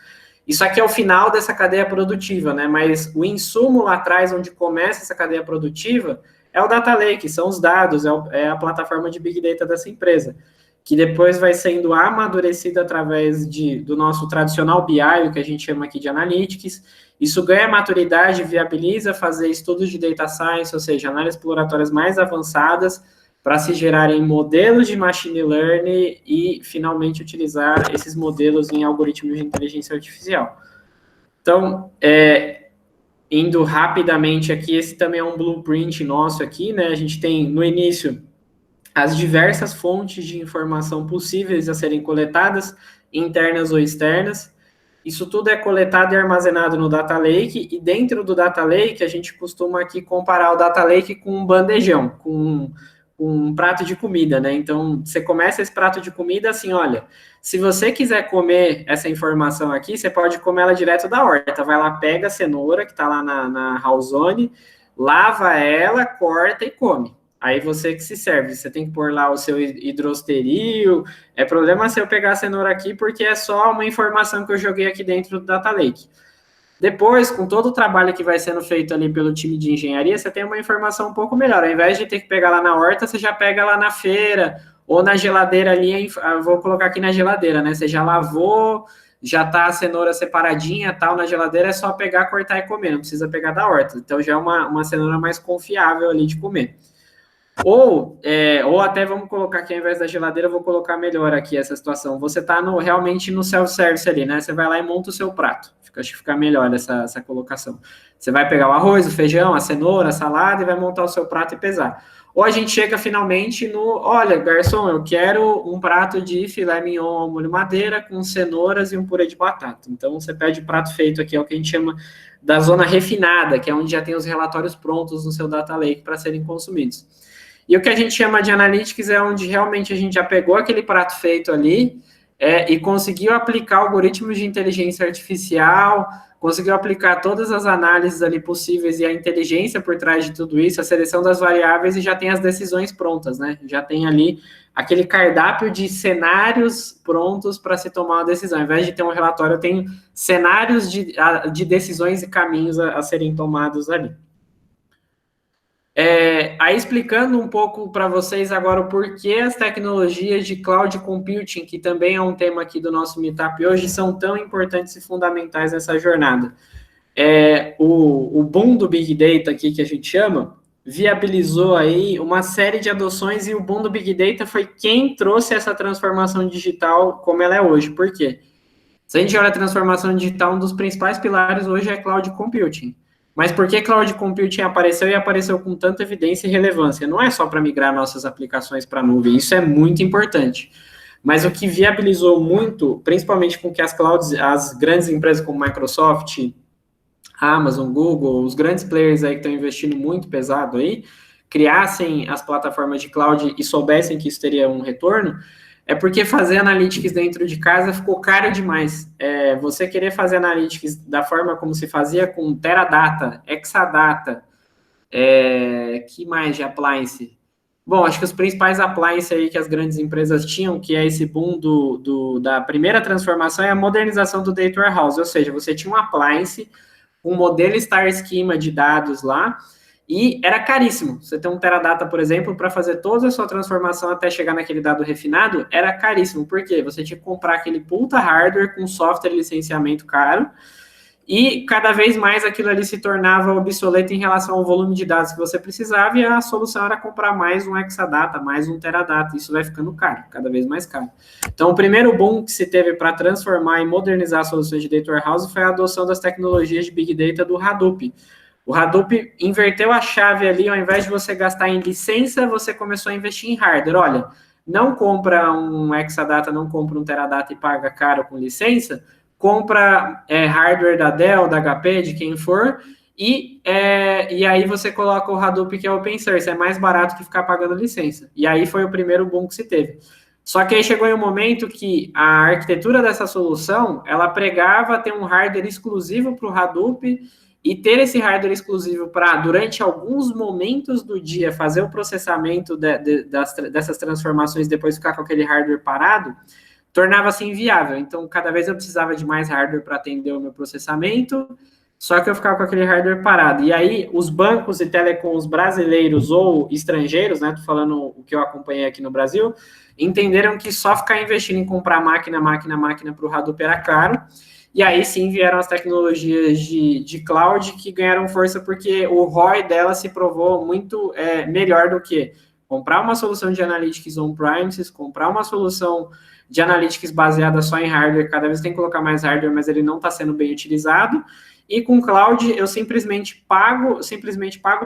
Isso aqui é o final dessa cadeia produtiva, né? Mas o insumo lá atrás, onde começa essa cadeia produtiva, é o Data Lake, são os dados, é a plataforma de Big Data dessa empresa, que depois vai sendo amadurecida através do nosso tradicional BI, o que a gente chama aqui de Analytics. Isso ganha maturidade, viabiliza fazer estudos de Data Science, ou seja, análises exploratórias mais avançadas, para se gerarem modelos de Machine Learning e, finalmente, utilizar esses modelos em algoritmos de inteligência artificial. Então, indo rapidamente aqui, esse também é um blueprint nosso aqui, né? A gente tem, no início, as diversas fontes de informação possíveis a serem coletadas, internas ou externas. Isso tudo é coletado e armazenado no Data Lake, e dentro do Data Lake, a gente costuma aqui comparar o Data Lake com um bandejão, com um prato de comida, né? Então, você começa esse prato de comida assim, olha, se você quiser comer essa informação aqui, você pode comer ela direto da horta. Vai lá, pega a cenoura, que está lá na Halzone, lava ela, corta e come. Aí você que se serve, você tem que pôr lá o seu hidrosteril, é problema se eu pegar a cenoura aqui, porque é só uma informação que eu joguei aqui dentro do Data Lake. Depois, com todo o trabalho que vai sendo feito ali pelo time de engenharia, você tem uma informação um pouco melhor. Ao invés de ter que pegar lá na horta, você já pega lá na feira, ou na geladeira ali, eu vou colocar aqui na geladeira, né? Você já lavou, já tá a cenoura separadinha, tal, na geladeira, é só pegar, cortar e comer, não precisa pegar da horta. Então, já é uma cenoura mais confiável ali de comer. Ou até vamos colocar aqui, ao invés da geladeira, eu vou colocar melhor aqui essa situação. Você está realmente no self-service ali, né? Você vai lá e monta o seu prato. Acho que fica melhor essa colocação. Você vai pegar o arroz, o feijão, a cenoura, a salada e vai montar o seu prato e pesar. Ou a gente chega finalmente olha, garçom, eu quero um prato de filé mignon ao molho madeira com cenouras e um purê de batata. Então, você pede o prato feito aqui, é o que a gente chama da zona refinada, que é onde já tem os relatórios prontos no seu data lake para serem consumidos. E o que a gente chama de analytics é onde realmente a gente já pegou aquele prato feito ali e conseguiu aplicar algoritmos de inteligência artificial, conseguiu aplicar todas as análises ali possíveis e a inteligência por trás de tudo isso, a seleção das variáveis e já tem as decisões prontas, né? Já tem ali aquele cardápio de cenários prontos para se tomar uma decisão. Ao invés de ter um relatório, eu tenho cenários de decisões e caminhos a serem tomados ali. Aí explicando um pouco para vocês agora o porquê as tecnologias de cloud computing, que também é um tema aqui do nosso Meetup hoje, são tão importantes e fundamentais nessa jornada. O boom do Big Data aqui, que a gente chama, viabilizou aí uma série de adoções e o boom do Big Data foi quem trouxe essa transformação digital como ela é hoje. Por quê? Se a gente olha a transformação digital, um dos principais pilares hoje é cloud computing. Mas por que cloud computing apareceu e apareceu com tanta evidência e relevância? Não é só para migrar nossas aplicações para a nuvem, isso é muito importante. Mas o que viabilizou muito, principalmente com que as clouds, as grandes empresas como Microsoft, Amazon, Google, os grandes players aí que estão investindo muito pesado aí, criassem as plataformas de cloud e soubessem que isso teria um retorno, é porque fazer analytics dentro de casa ficou caro demais. Você querer fazer analytics da forma como se fazia com Teradata, Exadata, que mais de appliance? Bom, acho que os principais appliances aí que as grandes empresas tinham, que é esse boom da primeira transformação, é a modernização do Data Warehouse, ou seja, você tinha um appliance, um modelo Star Schema de dados lá, e era caríssimo. Você tem um Teradata, por exemplo, para fazer toda a sua transformação até chegar naquele dado refinado, era caríssimo. Por quê? Você tinha que comprar aquele puta hardware com software e licenciamento caro, e cada vez mais aquilo ali se tornava obsoleto em relação ao volume de dados que você precisava, e a solução era comprar mais um Exadata, mais um Teradata. Isso vai ficando caro, cada vez mais caro. Então, o primeiro boom que se teve para transformar e modernizar soluções de Data Warehouse foi a adoção das tecnologias de Big Data do Hadoop. O Hadoop inverteu a chave ali, ao invés de você gastar em licença, você começou a investir em hardware. Olha, não compra um Exadata, não compra um Teradata e paga caro com licença, compra hardware da Dell, da HP, de quem for, e aí você coloca o Hadoop, que é open source, é mais barato que ficar pagando licença. E aí foi o primeiro boom que se teve. Só que aí chegou em um momento que a arquitetura dessa solução, ela pregava ter um hardware exclusivo para o Hadoop, e ter esse hardware exclusivo para, durante alguns momentos do dia, fazer o processamento dessas transformações e depois ficar com aquele hardware parado, tornava-se inviável. Então, cada vez eu precisava de mais hardware para atender o meu processamento, só que eu ficava com aquele hardware parado. E aí, os bancos e telecoms brasileiros ou estrangeiros, né, tô falando o que eu acompanhei aqui no Brasil, entenderam que só ficar investindo em comprar máquina para o Hadoop era caro. E aí sim vieram as tecnologias de cloud que ganharam força porque o ROI dela se provou muito melhor do que comprar uma solução de analytics on-premises, comprar uma solução de analytics baseada só em hardware, cada vez tem que colocar mais hardware, mas ele não está sendo bem utilizado. E com cloud, eu simplesmente pago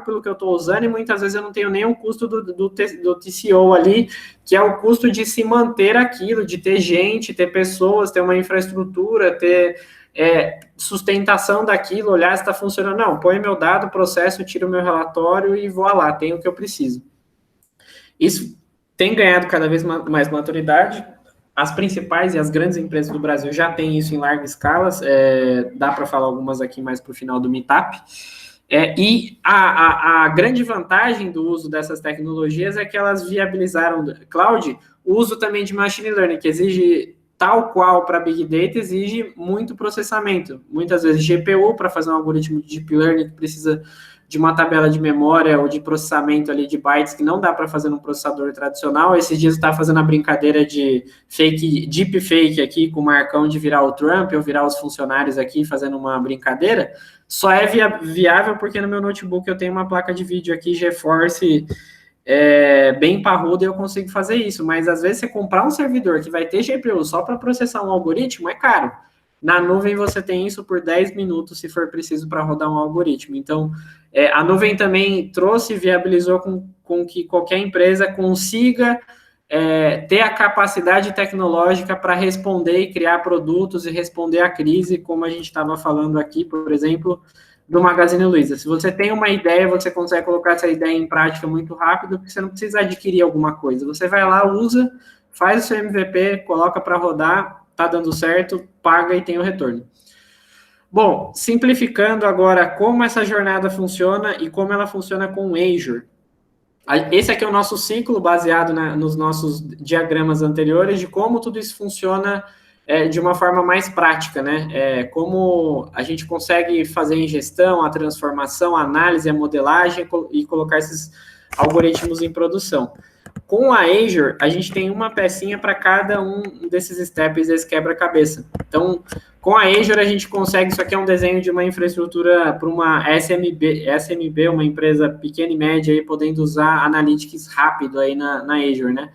pelo que eu estou usando, e muitas vezes eu não tenho nem o custo do TCO ali, que é o custo de se manter aquilo, de ter gente, ter pessoas, ter uma infraestrutura, ter sustentação daquilo, olhar se está funcionando. Não, põe meu dado, processo, tiro o meu relatório e vou lá, tenho o que eu preciso. Isso tem ganhado cada vez mais maturidade. As principais e as grandes empresas do Brasil já têm isso em larga escala, dá para falar algumas aqui mais para o final do Meetup. E a grande vantagem do uso dessas tecnologias é que elas viabilizaram, cloud, o uso também de machine learning, que exige, tal qual para Big Data, exige muito processamento. Muitas vezes GPU para fazer um algoritmo de Deep Learning que precisa de uma tabela de memória ou de processamento ali de bytes que não dá para fazer num processador tradicional. Esses dias eu estava fazendo a brincadeira de deepfake aqui com o Marcão de virar o Trump, ou virar os funcionários aqui fazendo uma brincadeira. Só é viável porque no meu notebook eu tenho uma placa de vídeo aqui GeForce bem parruda e eu consigo fazer isso. Mas às vezes você comprar um servidor que vai ter GPU só para processar um algoritmo é caro. Na nuvem você tem isso por 10 minutos, se for preciso, para rodar um algoritmo. Então, a nuvem também trouxe e viabilizou com que qualquer empresa consiga ter a capacidade tecnológica para responder e criar produtos e responder à crise, como a gente estava falando aqui, por exemplo, do Magazine Luiza. Se você tem uma ideia, você consegue colocar essa ideia em prática muito rápido, porque você não precisa adquirir alguma coisa. Você vai lá, usa, faz o seu MVP, coloca para rodar, tá dando certo, paga e tem o retorno. Bom, simplificando agora como essa jornada funciona e como ela funciona com o Azure. Esse aqui é o nosso ciclo baseado nos nossos diagramas anteriores de como tudo isso funciona de uma forma mais prática, né? Como a gente consegue fazer a ingestão, a transformação, a análise, a modelagem e colocar esses algoritmos em produção. Com a Azure, a gente tem uma pecinha para cada um desses steps, esse quebra-cabeça. Então, com a Azure, a gente consegue... Isso aqui é um desenho de uma infraestrutura para uma SMB, uma empresa pequena e média, aí, podendo usar Analytics rápido aí na Azure, né?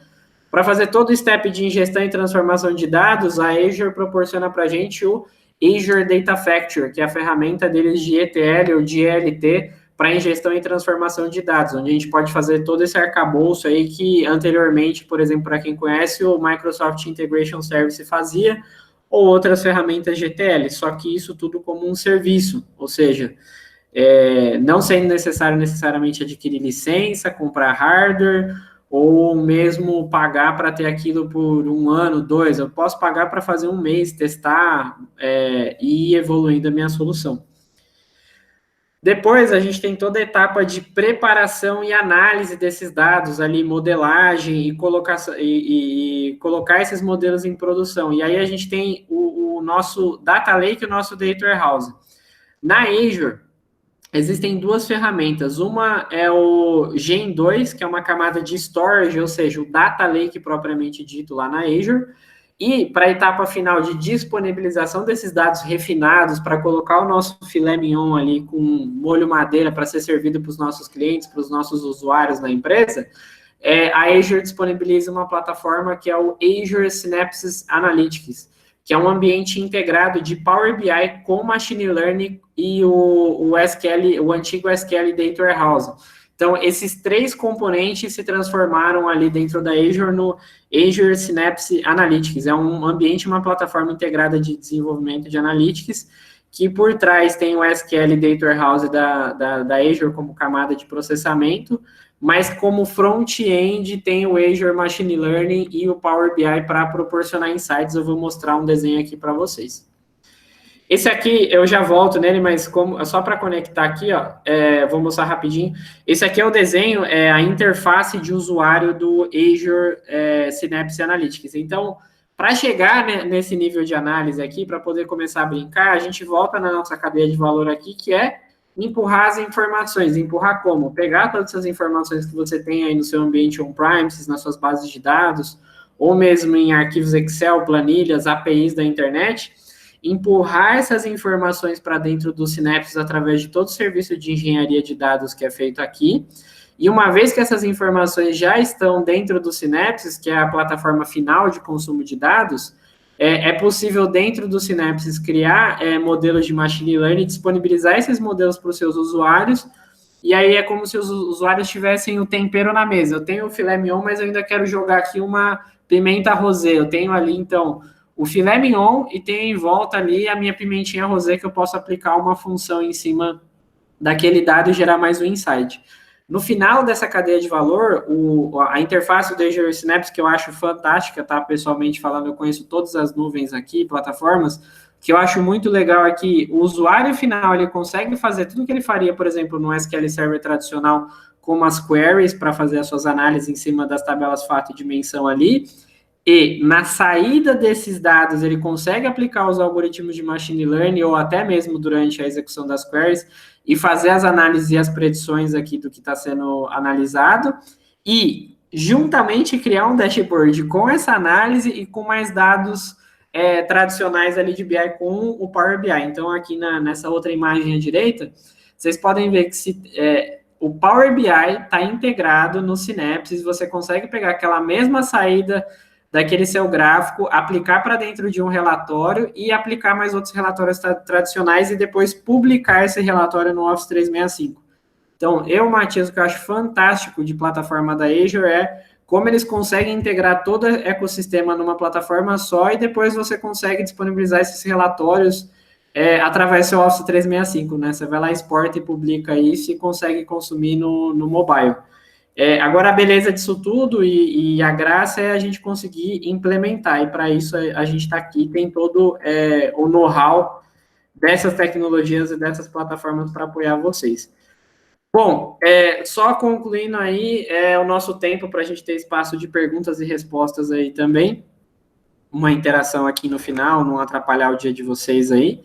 Para fazer todo o step de ingestão e transformação de dados, a Azure proporciona para a gente o Azure Data Factory, que é a ferramenta deles de ETL ou de ELT, para ingestão e transformação de dados, onde a gente pode fazer todo esse arcabouço aí que anteriormente, por exemplo, para quem conhece, o Microsoft Integration Service fazia, ou outras ferramentas GTL, só que isso tudo como um serviço, ou seja, não sendo necessário necessariamente adquirir licença, comprar hardware, ou mesmo pagar para ter aquilo por 1 ano, 2, eu posso pagar para fazer 1 mês, testar e ir evoluindo a minha solução. Depois, a gente tem toda a etapa de preparação e análise desses dados ali, modelagem e colocar esses modelos em produção. E aí a gente tem o nosso Data Lake e o nosso Data Warehouse. Na Azure, existem 2 ferramentas. Uma é o Gen 2, que é uma camada de storage, ou seja, o Data Lake propriamente dito lá na Azure. E para a etapa final de disponibilização desses dados refinados, para colocar o nosso filé mignon ali com molho madeira para ser servido para os nossos clientes, para os nossos usuários na empresa, a Azure disponibiliza uma plataforma que é o Azure Synapse Analytics, que é um ambiente integrado de Power BI com Machine Learning e o SQL, o antigo SQL Data Warehouse. Então, esses 3 componentes se transformaram ali dentro da Azure no Azure Synapse Analytics. É um ambiente, uma plataforma integrada de desenvolvimento de Analytics, que por trás tem o SQL Data Warehouse da Azure como camada de processamento, mas como front-end tem o Azure Machine Learning e o Power BI para proporcionar insights. Eu vou mostrar um desenho aqui para vocês. Esse aqui, eu já volto nele, mas só para conectar aqui, ó, vou mostrar rapidinho. Esse aqui é o desenho, a interface de usuário do Azure Synapse Analytics. Então, para chegar nesse nível de análise aqui, para poder começar a brincar, a gente volta na nossa cadeia de valor aqui, que é empurrar as informações. Empurrar como? Pegar todas essas informações que você tem aí no seu ambiente on-premises, nas suas bases de dados, ou mesmo em arquivos Excel, planilhas, APIs da internet, empurrar essas informações para dentro do Synapse através de todo o serviço de engenharia de dados que é feito aqui. E uma vez que essas informações já estão dentro do Synapse, que é a plataforma final de consumo de dados, é possível dentro do Synapse criar modelos de machine learning, disponibilizar esses modelos para os seus usuários, e aí é como se os usuários tivessem o tempero na mesa. Eu tenho o filé mignon, mas eu ainda quero jogar aqui uma pimenta rosé. Eu tenho ali, então, o filé mignon e tem em volta ali a minha pimentinha rosé que eu posso aplicar uma função em cima daquele dado e gerar mais um insight. No final dessa cadeia de valor, a interface do Azure Synapse, que eu acho fantástica, tá? Pessoalmente falando, eu conheço todas as nuvens aqui, plataformas, que eu acho muito legal é que o usuário final, ele consegue fazer tudo que ele faria, por exemplo, no SQL Server tradicional, como as queries para fazer as suas análises em cima das tabelas fato e dimensão ali, e na saída desses dados ele consegue aplicar os algoritmos de machine learning ou até mesmo durante a execução das queries e fazer as análises e as predições aqui do que está sendo analisado e juntamente criar um dashboard com essa análise e com mais dados tradicionais ali de BI com o Power BI. Então, aqui nessa outra imagem à direita, vocês podem ver que o Power BI está integrado no Synapse, você consegue pegar aquela mesma saída daquele seu gráfico, aplicar para dentro de um relatório e aplicar mais outros relatórios tradicionais e depois publicar esse relatório no Office 365. Então, Matias, o que eu acho fantástico de plataforma da Azure é como eles conseguem integrar todo o ecossistema numa plataforma só e depois você consegue disponibilizar esses relatórios através do seu Office 365, né? Você vai lá, exporta e publica isso e consegue consumir no mobile. Agora, a beleza disso tudo e a graça é a gente conseguir implementar, e para isso a gente está aqui, tem todo o know-how dessas tecnologias e dessas plataformas para apoiar vocês. Bom, só concluindo aí o nosso tempo para a gente ter espaço de perguntas e respostas aí também, uma interação aqui no final, não atrapalhar o dia de vocês aí.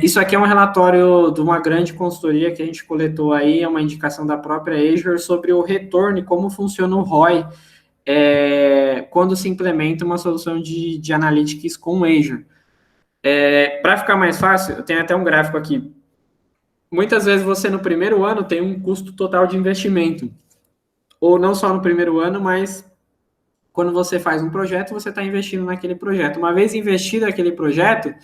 Isso aqui é um relatório de uma grande consultoria que a gente coletou aí, é uma indicação da própria Azure sobre o retorno e como funciona o ROI quando se implementa uma solução de analytics com Azure. Para ficar mais fácil, eu tenho até um gráfico aqui. Muitas vezes você no primeiro ano tem um custo total de investimento, ou não só no primeiro ano, mas quando você faz um projeto, você está investindo naquele projeto. Uma vez investido naquele projeto,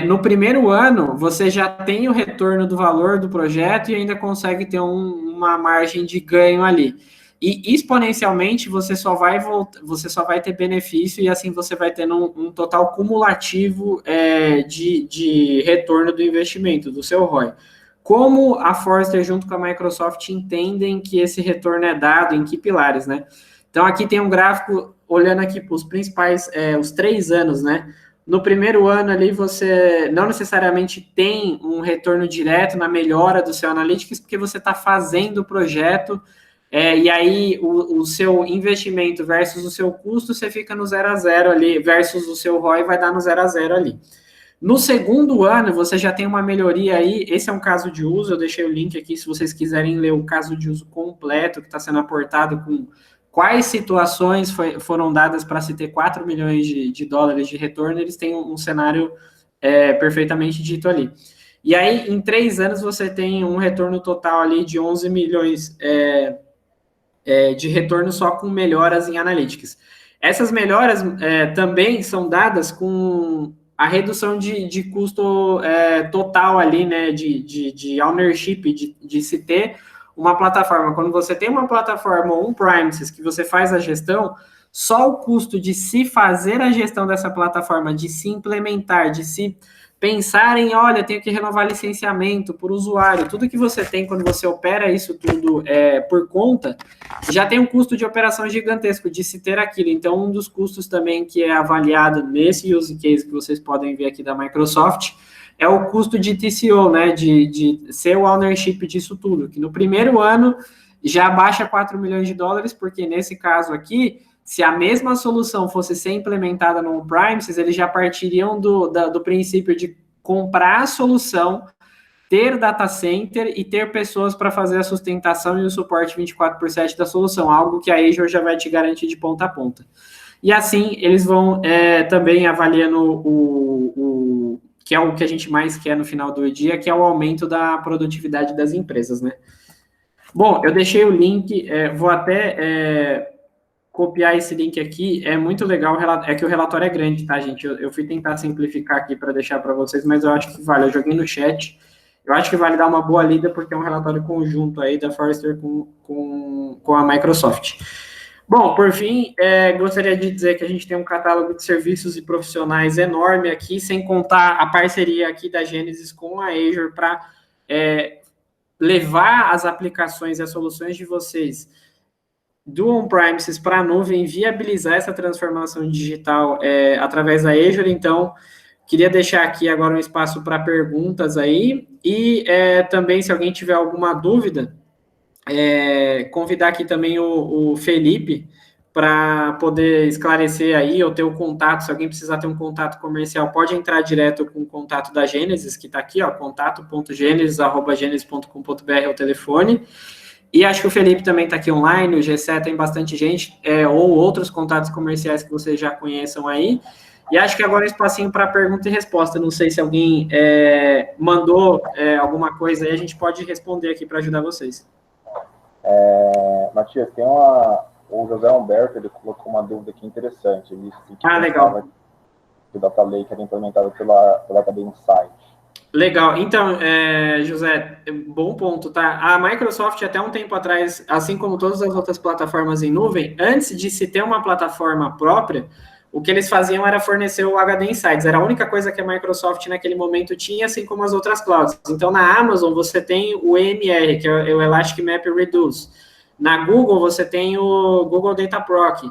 no primeiro ano, você já tem o retorno do valor do projeto e ainda consegue ter uma margem de ganho ali. E exponencialmente, você só vai ter benefício e assim você vai tendo um total cumulativo de retorno do investimento, do seu ROI. Como a Forrester junto com a Microsoft entendem que esse retorno é dado, em que pilares, né? Então, aqui tem um gráfico, olhando aqui para os principais, os 3 anos, né? No primeiro ano ali, você não necessariamente tem um retorno direto na melhora do seu Analytics, porque você está fazendo o projeto, e aí o seu investimento versus o seu custo, você fica no 0 a 0 ali, versus o seu ROI vai dar no 0 a 0 ali. No segundo ano, você já tem uma melhoria aí, esse é um caso de uso, eu deixei o link aqui se vocês quiserem ler o caso de uso completo, que está sendo aportado com quais situações foram dadas para se ter 4 milhões de dólares de retorno, eles têm um cenário perfeitamente dito ali. E aí, em 3 anos, você tem um retorno total ali de 11 milhões de retorno só com melhoras em analytics. Essas melhoras também são dadas com a redução de custo total ali, né, de ownership, de se ter uma plataforma. Quando você tem uma plataforma on-premises que você faz a gestão, só o custo de se fazer a gestão dessa plataforma, de se implementar, de se pensar em, olha, tenho que renovar licenciamento por usuário, tudo que você tem quando você opera isso tudo por conta, já tem um custo de operação gigantesco de se ter aquilo. Então, um dos custos também que é avaliado nesse use case que vocês podem ver aqui da Microsoft é o custo de TCO, né, de ser o ownership disso tudo, que no primeiro ano já baixa 4 milhões de dólares, porque nesse caso aqui, se a mesma solução fosse ser implementada no on-premises, eles já partiriam do princípio de comprar a solução, ter data center e ter pessoas para fazer a sustentação e o suporte 24/7 da solução, algo que a Azure já vai te garantir de ponta a ponta. E assim, eles vão também avaliando que é o que a gente mais quer no final do dia, que é o aumento da produtividade das empresas, né? Bom, eu deixei o link, vou até copiar esse link aqui, é muito legal, é que o relatório é grande, tá, gente? Eu fui tentar simplificar aqui para deixar para vocês, mas eu acho que vale, eu joguei no chat, eu acho que vale dar uma boa lida, porque é um relatório conjunto aí da Forrester com a Microsoft. Bom, por fim, gostaria de dizer que a gente tem um catálogo de serviços e profissionais enorme aqui, sem contar a parceria aqui da Genesys com a Azure para levar as aplicações e as soluções de vocês do on-premises para a nuvem, viabilizar essa transformação digital através da Azure. Então, queria deixar aqui agora um espaço para perguntas aí, e também, se alguém tiver alguma dúvida, convidar aqui também o Felipe para poder esclarecer aí, ou ter o contato, se alguém precisar ter um contato comercial, pode entrar direto com o contato da Gênesis, que está aqui, ó, contato.genesis@genesis.com.br é o telefone. E acho que o Felipe também está aqui online, o Gessé tem bastante gente, ou outros contatos comerciais que vocês já conheçam aí. E acho que agora é espacinho para pergunta e resposta. Não sei se alguém mandou alguma coisa aí, a gente pode responder aqui para ajudar vocês. Matias, tem o José Humberto, ele colocou uma dúvida aqui interessante. Ele disse que legal. Que o Data Lake era implementado pela Academy Insight. Legal. Então, José, bom ponto, tá? A Microsoft, até um tempo atrás, assim como todas as outras plataformas em nuvem, antes de se ter uma plataforma própria, o que eles faziam era fornecer o HD Insights. Era a única coisa que a Microsoft naquele momento tinha, assim como as outras clouds. Então, na Amazon, você tem o EMR, que é o Elastic Map Reduce. Na Google, você tem o Google Data Proc.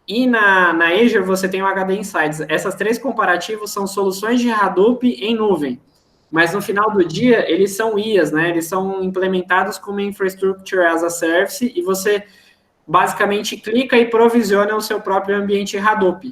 E na Azure, você tem o HD Insights. Essas três comparativos são soluções de Hadoop em nuvem. Mas no final do dia, eles são IaaS, né? Eles são implementados como Infrastructure as a Service e você basicamente clica e provisiona o seu próprio ambiente Hadoop.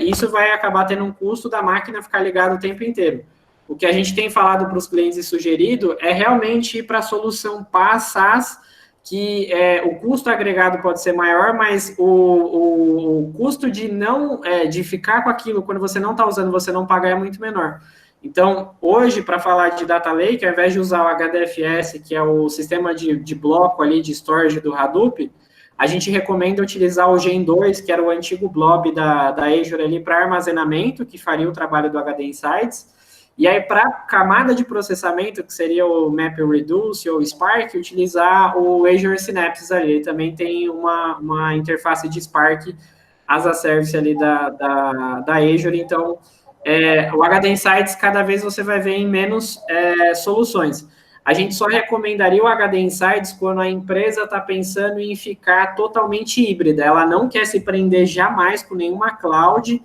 Isso vai acabar tendo um custo da máquina ficar ligada o tempo inteiro. O que a gente tem falado para os clientes e sugerido é realmente ir para a solução PaaS, SaaS, que o custo agregado pode ser maior, mas o custo de não de ficar com aquilo quando você não está usando, você não pagar é muito menor. Então, hoje, para falar de Data Lake, ao invés de usar o HDFS, que é o sistema de bloco ali de storage do Hadoop, a gente recomenda utilizar o Gen 2, que era o antigo blob da Azure ali para armazenamento, que faria o trabalho do HD Insights. E aí, para camada de processamento, que seria o MapReduce ou Spark, utilizar o Azure Synapse ali. Ele também tem uma interface de Spark as a service ali da Azure. Então, o HD Insights, cada vez você vai ver em menos soluções. A gente só recomendaria o HD Insights quando a empresa está pensando em ficar totalmente híbrida. Ela não quer se prender jamais com nenhuma cloud.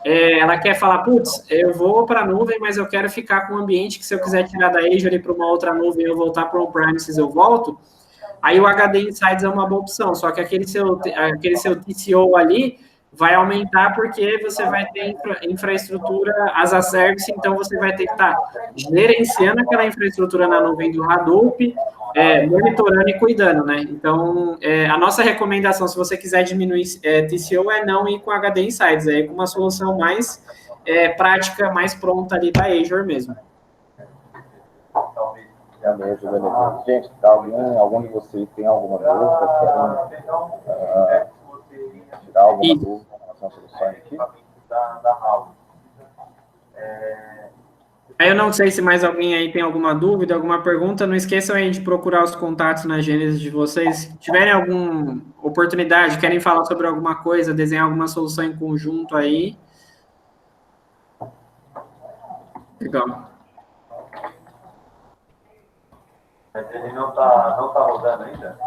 Ela quer falar, putz, eu vou para a nuvem, mas eu quero ficar com um ambiente que se eu quiser tirar da Azure para uma outra nuvem, eu voltar para o on-premises, eu volto. Aí o HD Insights é uma boa opção, só que aquele seu TCO ali vai aumentar porque você vai ter infraestrutura as a service, então você vai ter que estar gerenciando aquela infraestrutura na nuvem do Hadoop, monitorando e cuidando, né? Então, a nossa recomendação, se você quiser diminuir TCO, é não ir com HD Insights, é ir com uma solução mais prática, mais pronta ali da Azure mesmo. Beleza, beleza. Gente, algum de vocês tem alguma dúvida? Querem tirar alguma dúvida em relação às soluções aqui? Eu não sei se mais alguém aí tem alguma dúvida, alguma pergunta. Não esqueçam aí de procurar os contatos na Gênesis de vocês. Se tiverem alguma oportunidade, querem falar sobre alguma coisa, desenhar alguma solução em conjunto aí. Legal. Ele não tá rodando ainda?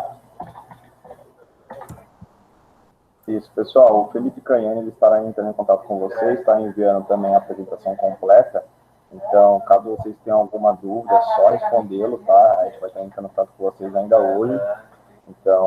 Isso, pessoal. O Felipe Canhani ele estará entrando em contato com vocês, está enviando também a apresentação completa. Então, caso vocês tenham alguma dúvida, é só respondê-lo, tá? A gente vai estar entrando em contato com vocês ainda hoje. Então,